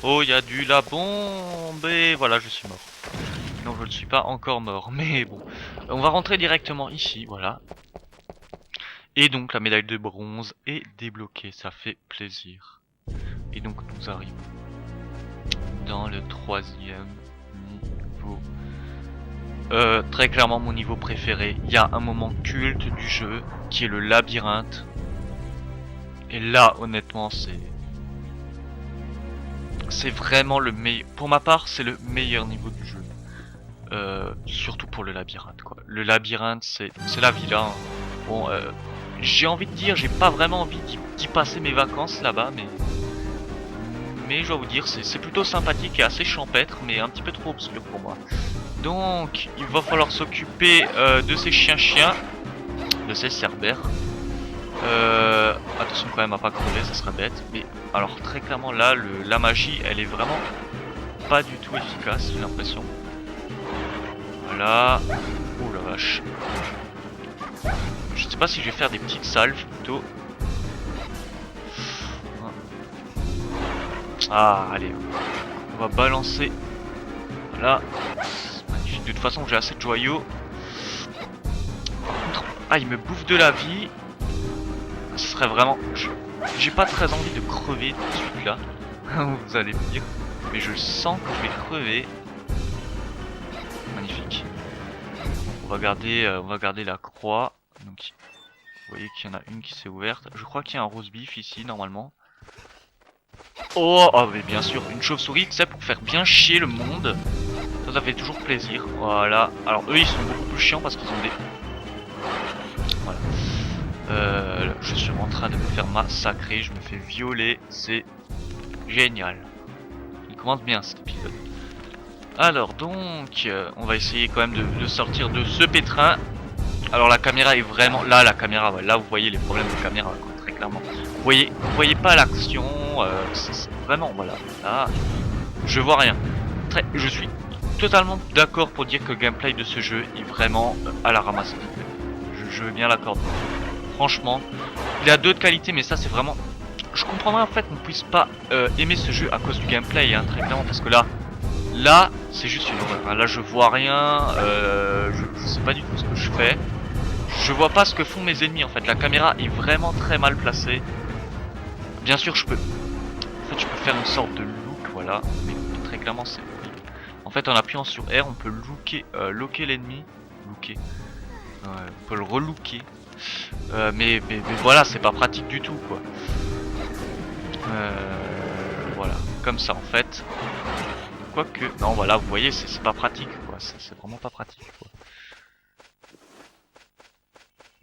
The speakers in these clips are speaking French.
Oh, il y a du la bombe et voilà, je suis mort. Non, je ne suis pas encore mort, mais bon. On va rentrer directement ici, voilà. Et donc la médaille de bronze est débloquée, ça fait plaisir. Et donc nous arrivons dans le troisième niveau. Très clairement mon niveau préféré. Il y a un moment culte du jeu qui est le labyrinthe. Et là, honnêtement, c'est vraiment le meilleur. Pour ma part, c'est le meilleur niveau du jeu. Surtout pour le labyrinthe, quoi. Le labyrinthe, c'est la villa. Hein. Bon, j'ai envie de dire, j'ai pas vraiment envie d'y passer mes vacances là-bas, mais je dois vous dire, c'est plutôt sympathique et assez champêtre, mais un petit peu trop obscur pour moi. Donc, il va falloir s'occuper de ces chiens, de ces cerbères. Attention quand même à pas crever, ça serait bête. Mais alors très clairement là, la magie, elle est vraiment pas du tout efficace, j'ai l'impression. Voilà. Oh la vache. Je sais pas si je vais faire des petites salves plutôt. Ah, allez. On va balancer. Voilà. Magnifique. De toute façon, j'ai assez de joyaux. Par contre, ah, il me bouffe de la vie. Ce serait vraiment... J'ai pas très envie de crever tout de suite là. Vous allez me dire. Mais je sens que je vais crever. Magnifique. On va garder la croix. Donc, vous voyez qu'il y en a une qui s'est ouverte. Je crois qu'il y a un roast beef ici normalement. Oh, mais bien sûr, une chauve-souris, c'est pour faire bien chier le monde. Ça fait toujours plaisir. Voilà. Alors eux, ils sont beaucoup plus chiants parce qu'ils ont des... Voilà. Je suis en train de me faire massacrer. Je me fais violer. C'est génial. Il commence bien cet épisode. Alors donc, on va essayer quand même de sortir de ce pétrin. Alors la caméra est vraiment... Là, la caméra, ouais, là vous voyez les problèmes de caméra, quoi, très clairement. Vous voyez pas l'action, c'est vraiment, voilà. Là, je vois rien. Je suis totalement d'accord pour dire que le gameplay de ce jeu est vraiment à la ramasse. Je veux bien l'accorder. Franchement, il a d'autres qualités, mais ça c'est vraiment... Je comprendrais en fait qu'on puisse pas aimer ce jeu à cause du gameplay, hein, très clairement, parce que là, c'est juste une horreur. Hein. Là, je vois rien, je sais pas du tout ce que je fais. Je vois pas ce que font mes ennemis en fait. La caméra est vraiment très mal placée. Bien sûr, je peux faire une sorte de look, voilà, mais très clairement c'est horrible. En fait, en appuyant sur R, on peut locker l'ennemi, on peut le relooker. Mais voilà, c'est pas pratique du tout, quoi. Voilà, comme ça en fait. Quoique, non, voilà, vous voyez, c'est pas pratique, quoi. C'est vraiment pas pratique, quoi.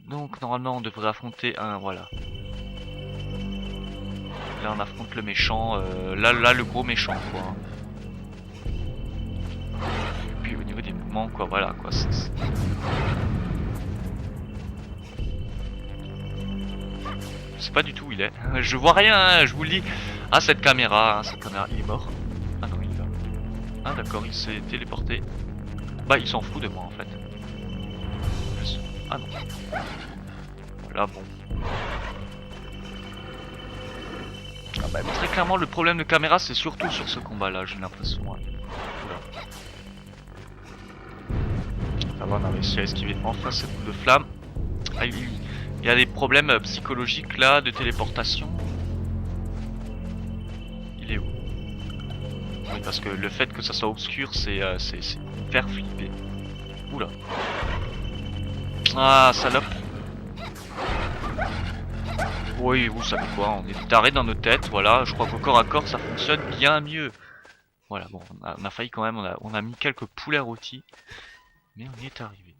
Donc normalement, on devrait affronter un, voilà. Là on affronte le méchant, là le gros méchant quoi. Et puis au niveau des mouvements quoi, voilà quoi. Je sais pas du tout où il est. Je vois rien, hein, je vous le dis. Ah cette caméra, il est mort. Ah non il est là. Ah d'accord, il s'est téléporté. Bah il s'en fout de moi en fait. Ah non. Là bon. Ah bah, très clairement le problème de caméra c'est surtout sur ce combat là, j'ai l'impression. Ouais. Ça va, on a réussi à esquiver enfin cette boule de flamme. Ah, il y a des problèmes psychologiques là, de téléportation. Il est où? Oui, parce que le fait que ça soit obscur, c'est faire flipper. Oula. Ah, salope. Oui, vous savez quoi, on est taré dans nos têtes, voilà. Je crois qu'au corps à corps, ça fonctionne bien mieux. Voilà, bon, on a failli quand même, on a mis quelques poulets rôtis. Mais on y est arrivé.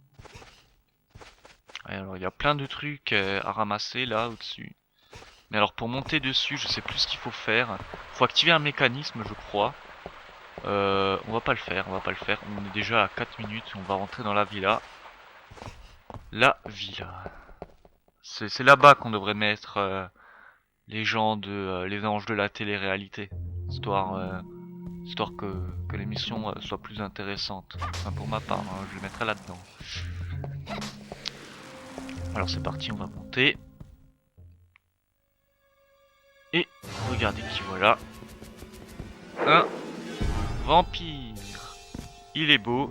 Ouais, alors, il y a plein de trucs à ramasser là, au-dessus. Mais alors pour monter dessus, je sais plus ce qu'il faut faire. Faut activer un mécanisme, je crois. On va pas le faire, On est déjà à 4 minutes, on va rentrer dans la villa. La villa. C'est là-bas qu'on devrait mettre les gens les anges de la télé-réalité. Histoire que l'émission soit plus intéressante. Enfin pour ma part, hein, je le mettrai là-dedans. Alors c'est parti, on va monter. Et regardez qui voilà. Un vampire. Il est beau.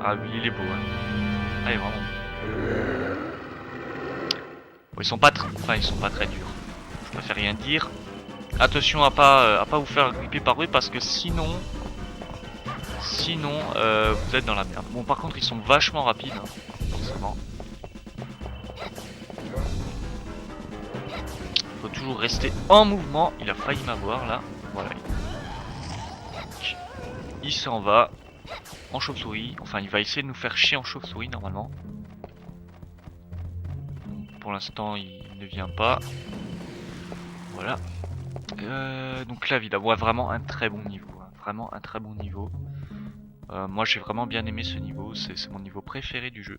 Ah oui, il est beau. Hein. Ah, il est vraiment beau. Bon, ils sont pas très durs. Je préfère rien dire. Attention à pas vous faire gripper par eux parce que sinon vous êtes dans la merde. Bon, par contre, ils sont vachement rapides, hein, forcément. Faut toujours rester en mouvement. Il a failli m'avoir là. Voilà. Il s'en va en chauve-souris. Enfin, il va essayer de nous faire chier en chauve-souris normalement. Pour l'instant, il ne vient pas. Voilà. Donc là, évidemment, vraiment un très bon niveau. Hein. Vraiment un très bon niveau. Moi, j'ai vraiment bien aimé ce niveau. C'est mon niveau préféré du jeu.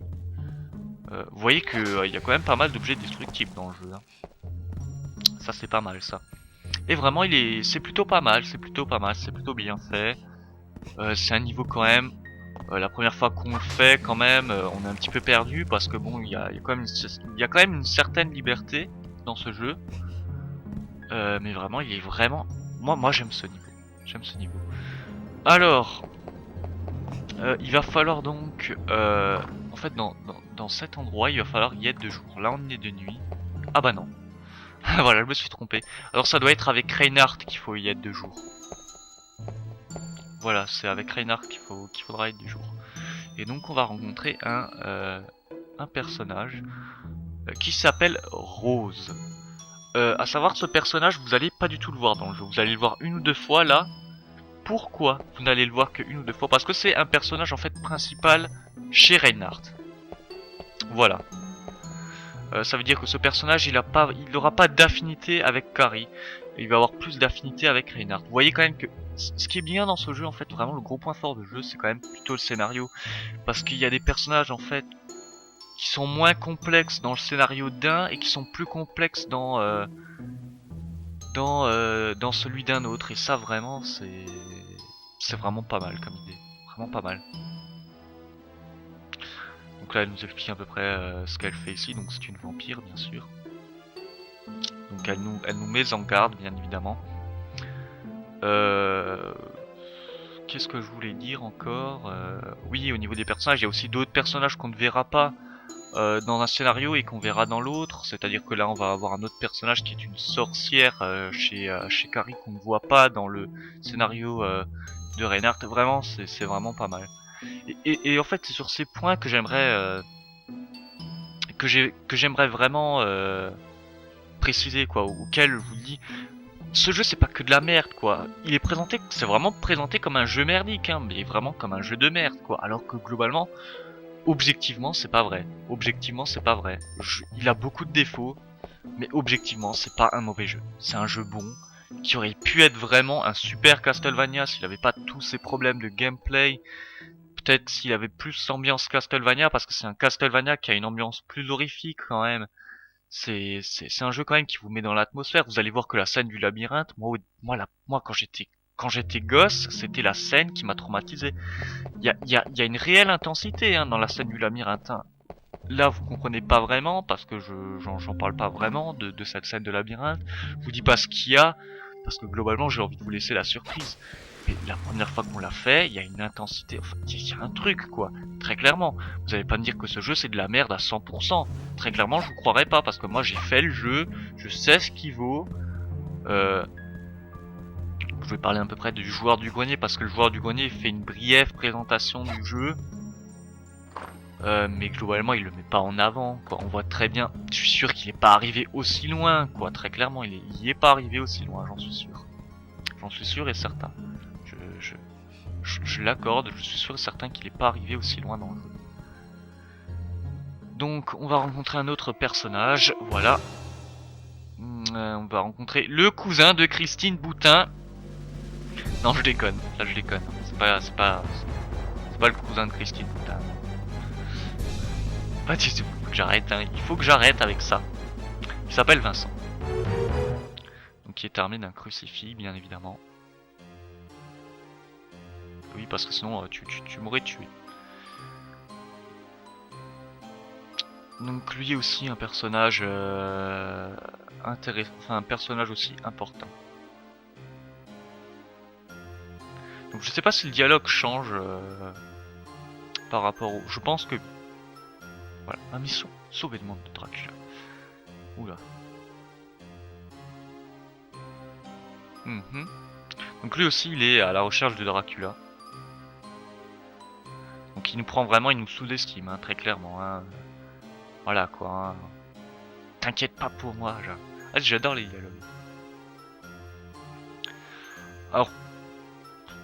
Vous voyez que il y a quand même pas mal d'objets destructibles dans le jeu. Hein. Ça, c'est pas mal, ça. Et vraiment, c'est plutôt pas mal. C'est plutôt pas mal. C'est plutôt bien fait. C'est un niveau quand même. La première fois qu'on le fait, quand même, on est un petit peu perdu parce que bon, il y a quand même une certaine liberté dans ce jeu. Mais vraiment, il est vraiment. Moi, j'aime ce niveau. J'aime ce niveau. Alors, il va falloir donc, en fait, dans cet endroit, il va falloir y être de jour. Là, on est de nuit. Ah bah non. Voilà, je me suis trompé. Alors, ça doit être avec Reinhardt qu'il faut y être de jour. Voilà, c'est avec Reinhardt qu'il faudra être du jour. Et donc on va rencontrer un personnage qui s'appelle Rose. À savoir, ce personnage, vous allez pas du tout le voir dans le jeu. Vous allez le voir une ou deux fois là. Pourquoi vous n'allez le voir qu'une ou deux fois? Parce que c'est un personnage en fait principal chez Reinhardt. Voilà. Ça veut dire que ce personnage, il n'aura pas d'affinité avec Carrie. Il va avoir plus d'affinité avec Reinhardt. Vous voyez quand même que ce qui est bien dans ce jeu, en fait, vraiment le gros point fort du jeu, c'est quand même plutôt le scénario. Parce qu'il y a des personnages, en fait, qui sont moins complexes dans le scénario d'un et qui sont plus complexes dans celui d'un autre. Et ça, vraiment, c'est vraiment pas mal comme idée. Vraiment pas mal. Donc là, elle nous explique à peu près ce qu'elle fait ici. Donc c'est une vampire, bien sûr. Donc elle nous met en garde, bien évidemment. Qu'est-ce que je voulais dire encore? Oui, au niveau des personnages, il y a aussi d'autres personnages qu'on ne verra pas dans un scénario et qu'on verra dans l'autre. C'est-à-dire que là, on va avoir un autre personnage qui est une sorcière chez Carrie qu'on ne voit pas dans le scénario de Reinhardt. Vraiment, c'est vraiment pas mal. Et en fait, c'est sur ces points que j'aimerais vraiment préciser, quoi, auquel je vous dis. Ce jeu, c'est pas que de la merde, quoi. C'est vraiment présenté comme un jeu merdique, hein, mais vraiment comme un jeu de merde, quoi. Alors que globalement, objectivement, c'est pas vrai. Objectivement, c'est pas vrai. Il a beaucoup de défauts, mais objectivement, c'est pas un mauvais jeu. C'est un jeu bon, qui aurait pu être vraiment un super Castlevania s'il avait pas tous ces problèmes de gameplay. Peut-être s'il avait plus l'ambiance Castlevania, parce que c'est un Castlevania qui a une ambiance plus horrifique quand même. C'est un jeu quand même qui vous met dans l'atmosphère. Vous allez voir que la scène du labyrinthe, moi quand j'étais gosse, c'était la scène qui m'a traumatisé. Il y a une réelle intensité hein, dans la scène du labyrinthe. Hein. Là, vous comprenez pas vraiment parce que j'en parle pas vraiment de cette scène de labyrinthe. Je vous dis pas ce qu'il y a parce que globalement, j'ai envie de vous laisser la surprise. Mais la première fois qu'on l'a fait, il y a une intensité, enfin, il y a un truc, quoi. Très clairement. Vous allez pas me dire que ce jeu, c'est de la merde à 100%. Très clairement, je vous croirais pas, parce que moi, j'ai fait le jeu, je sais ce qu'il vaut. Je vais parler à peu près du joueur du grenier, parce que le joueur du grenier fait une brève présentation du jeu. Mais globalement, il le met pas en avant, quoi. On voit très bien, je suis sûr qu'il est pas arrivé aussi loin, quoi. Très clairement, il y est pas arrivé aussi loin, j'en suis sûr. J'en suis sûr et certain. Je l'accorde, je suis sûr et certain qu'il n'est pas arrivé aussi loin dans le jeu. Donc on va rencontrer un autre personnage, voilà. On va rencontrer le cousin de Christine Boutin. Non je déconne, là je déconne. C'est pas le cousin de Christine Boutin. Pas du tout, faut que j'arrête, hein. Il faut que j'arrête avec ça. Il s'appelle Vincent. Donc il est armé d'un crucifix, bien évidemment. Oui, parce que sinon tu m'aurais tué. Donc lui est aussi un personnage intéressant, enfin un personnage aussi important. Donc je sais pas si le dialogue change par rapport au... Je pense que... Voilà, ma mission, sauver le monde de Dracula. Oula. Donc lui aussi il est à la recherche de Dracula. Donc il nous prend vraiment, il nous sous-estime, hein, très clairement. Hein. Voilà quoi. Hein. T'inquiète pas pour moi. J'adore les dialogues. Alors,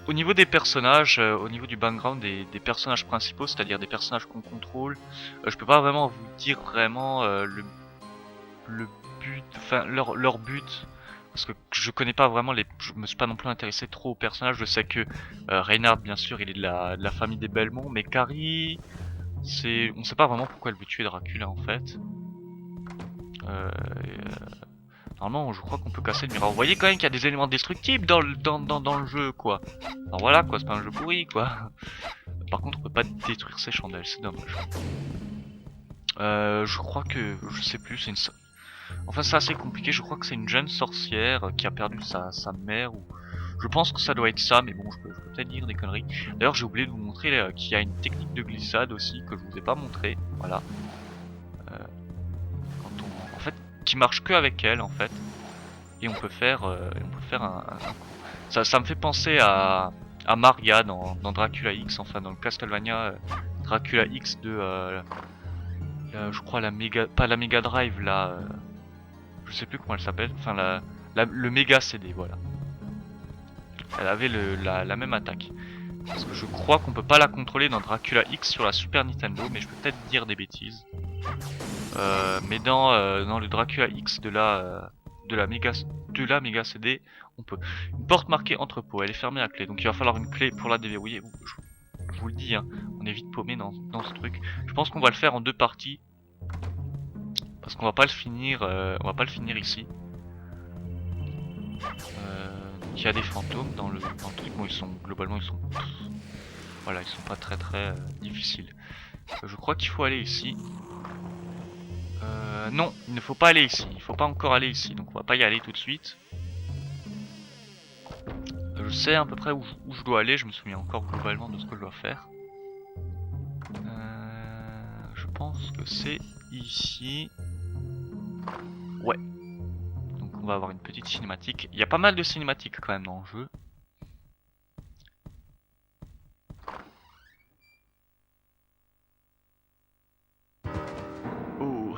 au niveau des personnages, au niveau du background des personnages principaux, c'est-à-dire des personnages qu'on contrôle, je peux pas vraiment vous dire vraiment le but, enfin leur but. Parce que je connais pas vraiment je me suis pas non plus intéressé trop aux personnages. Je sais que Reynard, bien sûr, il est de la famille des Belmont, mais Carrie, on sait pas vraiment pourquoi elle veut tuer Dracula en fait. Normalement, je crois qu'on peut casser le miroir. Vous voyez quand même qu'il y a des éléments destructibles dans le jeu, quoi. Alors voilà, quoi, c'est pas un jeu pourri, quoi. Par contre, on peut pas détruire ces chandelles, c'est dommage. Je crois que, je sais plus, c'est une... Enfin, c'est assez compliqué, je crois que c'est une jeune sorcière qui a perdu sa mère, ou... Je pense que ça doit être ça, mais bon, je peux peut-être dire des conneries. D'ailleurs, j'ai oublié de vous montrer qu'il y a une technique de glissade aussi, que je vous ai pas montré, voilà. En fait, qui marche que avec elle, en fait. Et on peut faire un ça me fait penser à Maria dans Dracula X, enfin dans le Castlevania Dracula X de je crois pas la Mega Drive là, je sais plus comment elle s'appelle, enfin le Mega CD, voilà. Elle avait la même attaque. Parce que je crois qu'on peut pas la contrôler dans Dracula X sur la Super Nintendo, mais je peux peut-être dire des bêtises. Mais dans le Dracula X de la Mega CD, on peut. Une porte marquée entrepôt, elle est fermée à clé, donc il va falloir une clé pour la déverrouiller. Je vous le dis, hein, on est vite paumé dans ce truc. Je pense qu'on va le faire en 2 parties. Parce qu'on va pas le finir, ici. Il y a des fantômes dans le truc, bon globalement ils sont... Voilà, ils sont pas très difficiles. Je crois qu'il faut aller ici. Non, il ne faut pas aller ici. Il faut pas encore aller ici, donc on va pas y aller tout de suite. Je sais à peu près où je dois aller. Je me souviens encore globalement de ce que je dois faire. Je pense que c'est ici. Ouais. Donc on va avoir une petite cinématique. Il y a pas mal de cinématiques quand même dans le jeu. Oh.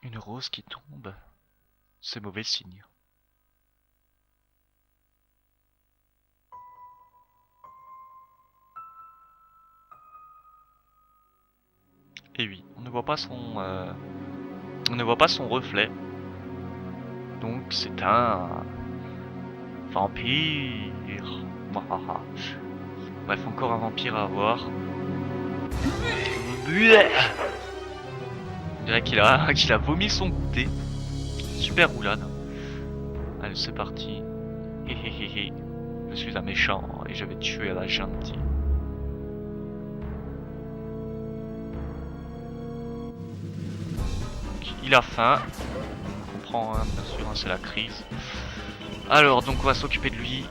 Une rose qui tombe. C'est mauvais signe. Et oui, on ne voit pas son reflet. Donc c'est un vampire. Bref, encore un vampire à voir. On dirait qu'il a vomi son goûter. Super roulade. Allez, c'est parti. Hehehe. Je suis un méchant et je vais tuer la gentille. Il a faim. On comprend, hein, bien sûr, hein, c'est la crise. Alors, donc on va s'occuper de lui.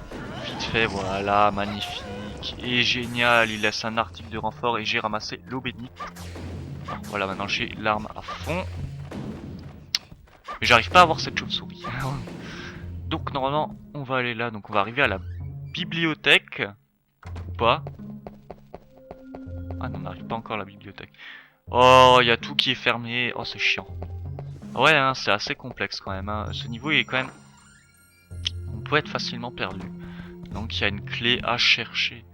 Vite fait, voilà, magnifique. Et génial, il laisse un article de renfort et j'ai ramassé l'eau bénite. Voilà, maintenant j'ai l'arme à fond. Mais j'arrive pas à avoir cette chauve-souris. Donc normalement, on va aller là. Donc on va arriver à la bibliothèque. Ou pas? Ah non, on n'arrive pas encore à la bibliothèque. Oh, il y a tout qui est fermé. Oh, c'est chiant. Ouais, hein, c'est assez complexe quand même. Hein. Ce niveau il est quand même... On peut être facilement perdu. Donc il y a une clé à chercher.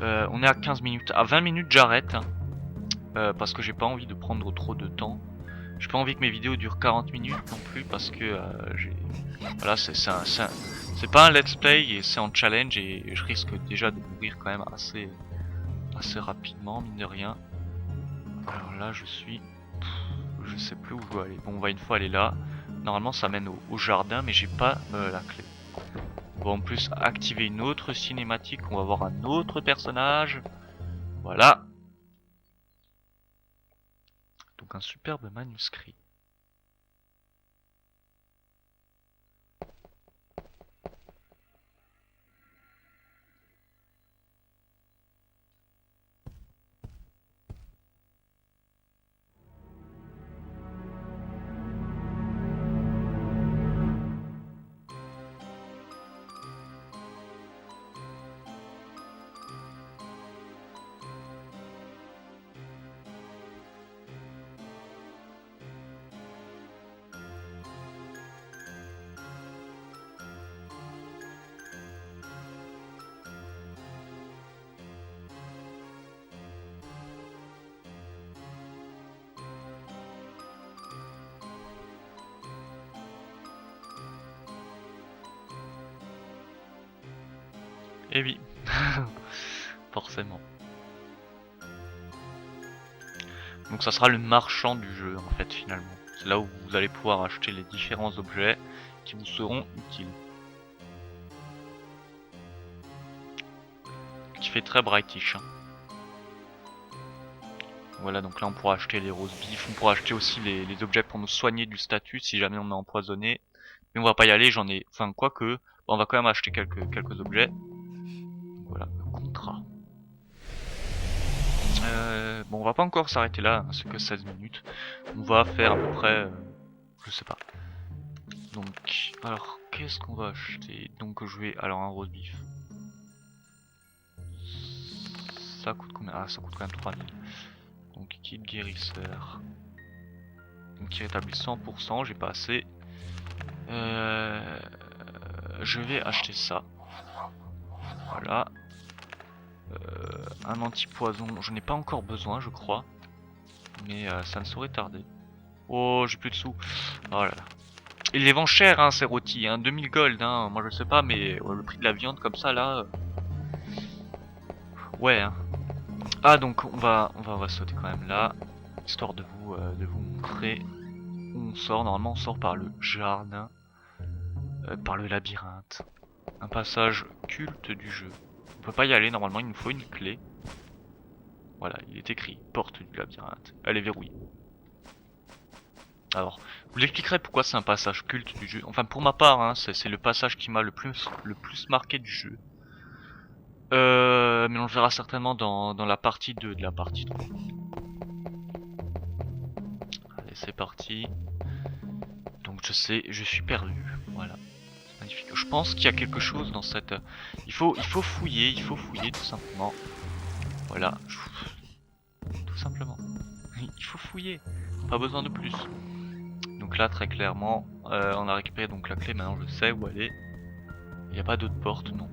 On est à 15 minutes. À 20 minutes, j'arrête. Hein. Parce que j'ai pas envie de prendre trop de temps. J'ai pas envie que mes vidéos durent 40 minutes non plus parce que voilà, c'est pas un let's play et c'est en challenge et je risque déjà de mourir quand même assez rapidement, mine de rien. Alors là je sais plus où je dois aller. Bon, on va une fois aller là. Normalement ça mène au jardin mais j'ai pas la clé. On va en plus activer une autre cinématique, on va voir un autre personnage. Voilà. Donc un superbe manuscrit. Eh oui, forcément. Donc ça sera le marchand du jeu en fait finalement. C'est là où vous allez pouvoir acheter les différents objets qui vous seront utiles. Qui fait très brightish. Hein. Voilà, donc là on pourra acheter les rose beef, on pourra acheter aussi les objets pour nous soigner du statut si jamais on est empoisonné. Mais on va pas y aller, j'en ai... Enfin quoique, on va quand même acheter quelques objets. Voilà, le contrat. Bon, on va pas encore s'arrêter là, hein, c'est que 16 minutes. On va faire à peu près... je sais pas. Donc, alors, qu'est-ce qu'on va acheter? Donc je vais... Alors un rose beef. Ça coûte combien? Ah, ça coûte quand même 3000. Donc kit guérisseur. Donc qui rétablit 100%, j'ai pas assez. Je vais acheter ça. Voilà. Un anti-poison, je n'ai pas encore besoin je crois. Mais ça ne saurait tarder. Oh, j'ai plus de sous. Oh là là. Il les vend cher hein ces rôtis, hein, 2000 gold hein. Moi je sais pas mais le prix de la viande comme ça là. Ouais hein. Ah donc on va sauter quand même là. Histoire de vous montrer où on sort. Normalement on sort par le jardin. Par le labyrinthe. Un passage culte du jeu. On peut pas y aller normalement, il nous faut une clé. Voilà, il est écrit porte du labyrinthe. Elle est verrouillée. Alors, je vous l'expliquerai pourquoi c'est un passage culte du jeu. Enfin pour ma part, hein, c'est le passage qui m'a le plus marqué du jeu. Mais on le verra certainement dans la partie 2 de la partie 3. Allez, c'est parti. Donc je sais, je suis perdu. Voilà. C'est magnifique. Je pense qu'il y a quelque chose dans cette... Il faut fouiller tout simplement. Voilà. Tout simplement. Il faut fouiller. Pas besoin de plus. Donc là, très clairement, on a récupéré donc la clé. Maintenant, je sais où elle est. Il n'y a pas d'autre porte, non.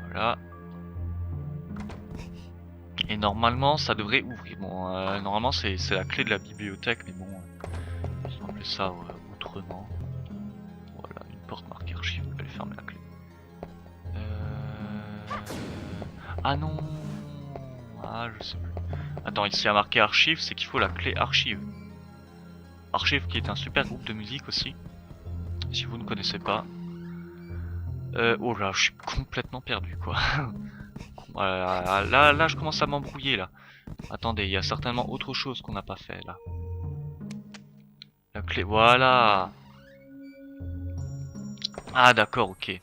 Voilà. Et normalement, ça devrait ouvrir. Bon, normalement, c'est la clé de la bibliothèque, mais bon, ils ont appelé ça autrement. Voilà, une porte marquée archive. Elle ferme la clé. Ah non. Ah, je sais plus. Attends, ici il y a marqué archive, c'est qu'il faut la clé archive. Archive qui est un super groupe de musique aussi. Si vous ne connaissez pas. Oh là, je suis complètement perdu quoi. Là, je commence à m'embrouiller là. Attendez, il y a certainement autre chose qu'on n'a pas fait là. La clé, voilà. Ah d'accord, ok.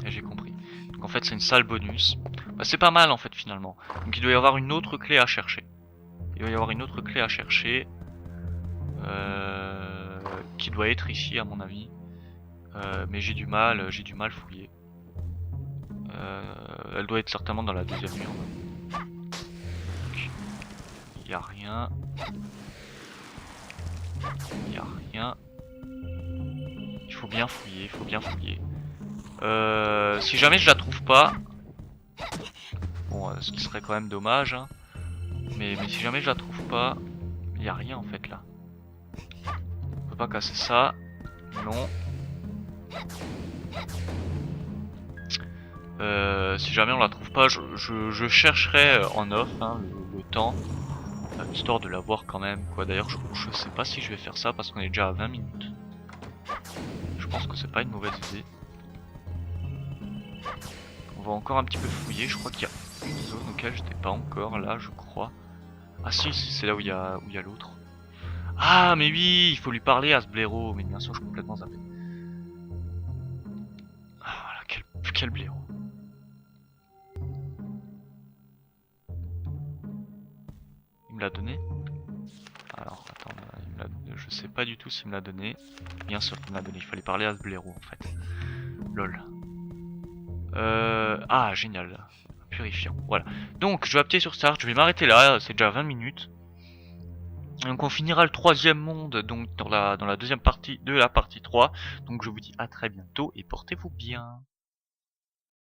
J'ai compris. Donc en fait c'est une salle bonus. Bah, c'est pas mal en fait finalement. Donc il doit y avoir une autre clé à chercher. Il doit y avoir une autre clé à chercher. Qui doit être ici à mon avis. Mais j'ai du mal fouiller. Elle doit être certainement dans la deuxième urne. Il n'y a rien. Il n'y a rien. Il faut bien fouiller, si jamais je la trouve pas, bon, ce qui serait quand même dommage, hein. Mais si jamais je la trouve pas, il n'y a rien en fait là. On peut pas casser ça, non. Si jamais on la trouve pas, je chercherai en off hein, le temps, histoire de la voir quand même. Quoi. D'ailleurs, je sais pas si je vais faire ça parce qu'on est déjà à 20 minutes. Je pense que c'est pas une mauvaise idée. On va encore un petit peu fouiller, je crois qu'il y a une zone auquel j'étais pas encore là, je crois. Ah si, c'est là où il y a l'autre. Ah mais oui, il faut lui parler à ce blaireau, mais bien sûr je suis complètement zappé. Ah voilà, quel blaireau. Il me l'a donné? Alors attends, je sais pas du tout s'il me l'a donné. Bien sûr qu'il me l'a donné, il fallait parler à ce blaireau en fait. Lol. Ah génial. Purifiant, voilà. Donc je vais appuyer sur Start, je vais m'arrêter là, c'est déjà 20 minutes. Donc on finira le troisième monde donc dans la deuxième partie de la partie 3. Donc je vous dis à très bientôt et portez-vous bien.